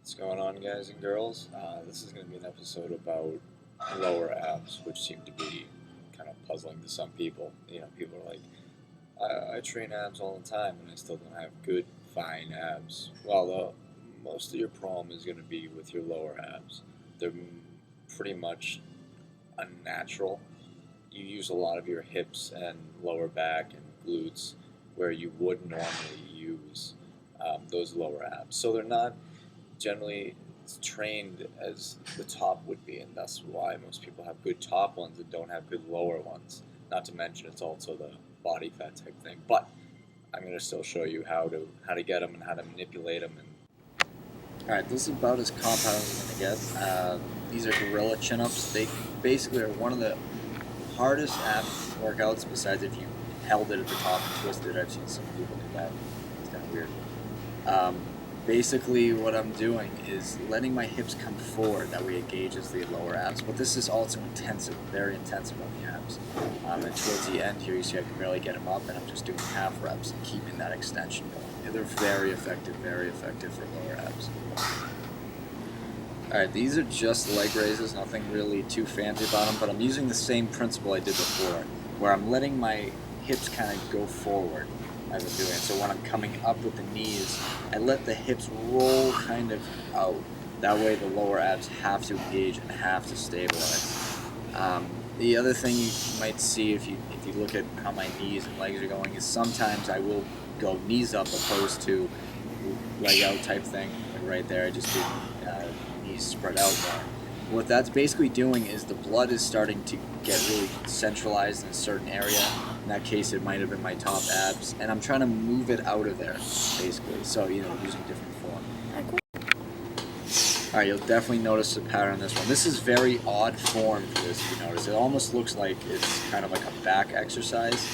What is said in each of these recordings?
What's going on, guys and girls? This is going to be an episode about lower abs, which seem to be kind of puzzling to some people. People are like, I train abs all the time and I still don't have good, fine abs. Well, most of your problem is going to be with your lower abs. They're pretty much unnatural. You use a lot of your hips and lower back and glutes where you would normally use those lower abs. So they're not generally trained as the top would be, and that's why most people have good top ones and don't have good lower ones. Not to mention it's also the body fat type thing. But I'm going to still show you how to get them and how to manipulate them. All right, this is about as compound as I'm going to get. These are gorilla chin-ups. They basically are one of the hardest ab workouts besides if you held it at the top and twisted it. I've seen some people do that. It's kind of weird. Basically what I'm doing is letting my hips come forward, that way it engages the lower abs, but this is also intensive, very intensive on the abs. And towards the end here, you see I can barely get them up, and I'm just doing half reps and keeping that extension going. They're very effective for lower abs. Alright, these are just leg raises, nothing really too fancy about them, but I'm using the same principle I did before, where I'm letting my hips kind of go forward as I'm doing it. So when I'm coming up with the knees, I let the hips roll kind of out. That way the lower abs have to engage and have to stabilize. The other thing you might see if you look at how my knees and legs are going is sometimes I will go knees up opposed to leg out type thing. Like right there, I just do knees spread out more. What that's basically doing is the blood is starting to get really centralized in a certain area. In that case, it might have been my top abs, and I'm trying to move it out of there, basically. So, using different form. Alright, you'll definitely notice a pattern on this one. This is very odd form for this, if you notice. It almost looks like it's kind of like a back exercise.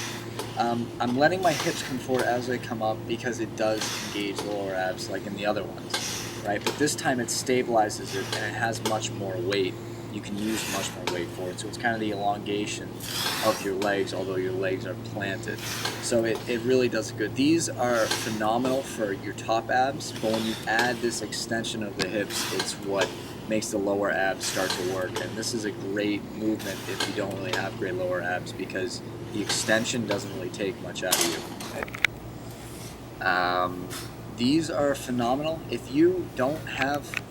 I'm letting my hips come forward as they come up because it does engage the lower abs like in the other ones, right? But this time it stabilizes it and it has much more weight. You can use much more weight for it. So it's kind of the elongation of your legs, although your legs are planted. So it really does good. These are phenomenal for your top abs, but when you add this extension of the hips, it's what makes the lower abs start to work. And this is a great movement if you don't really have great lower abs because the extension doesn't really take much out of you. These are phenomenal. If you don't have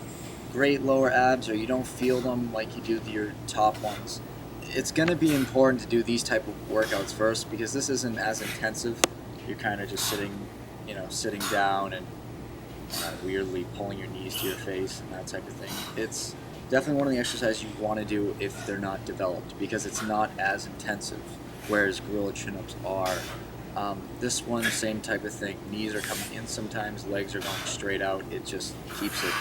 great lower abs or you don't feel them like you do your top ones, it's going to be important to do these type of workouts first because this isn't as intensive. You're kind of just sitting down and weirdly pulling your knees to your face and that type of thing. It's definitely one of the exercises you want to do if they're not developed because it's not as intensive, whereas gorilla chin-ups are. This one, same type of thing. Knees are coming in sometimes, legs are going straight out. It just keeps it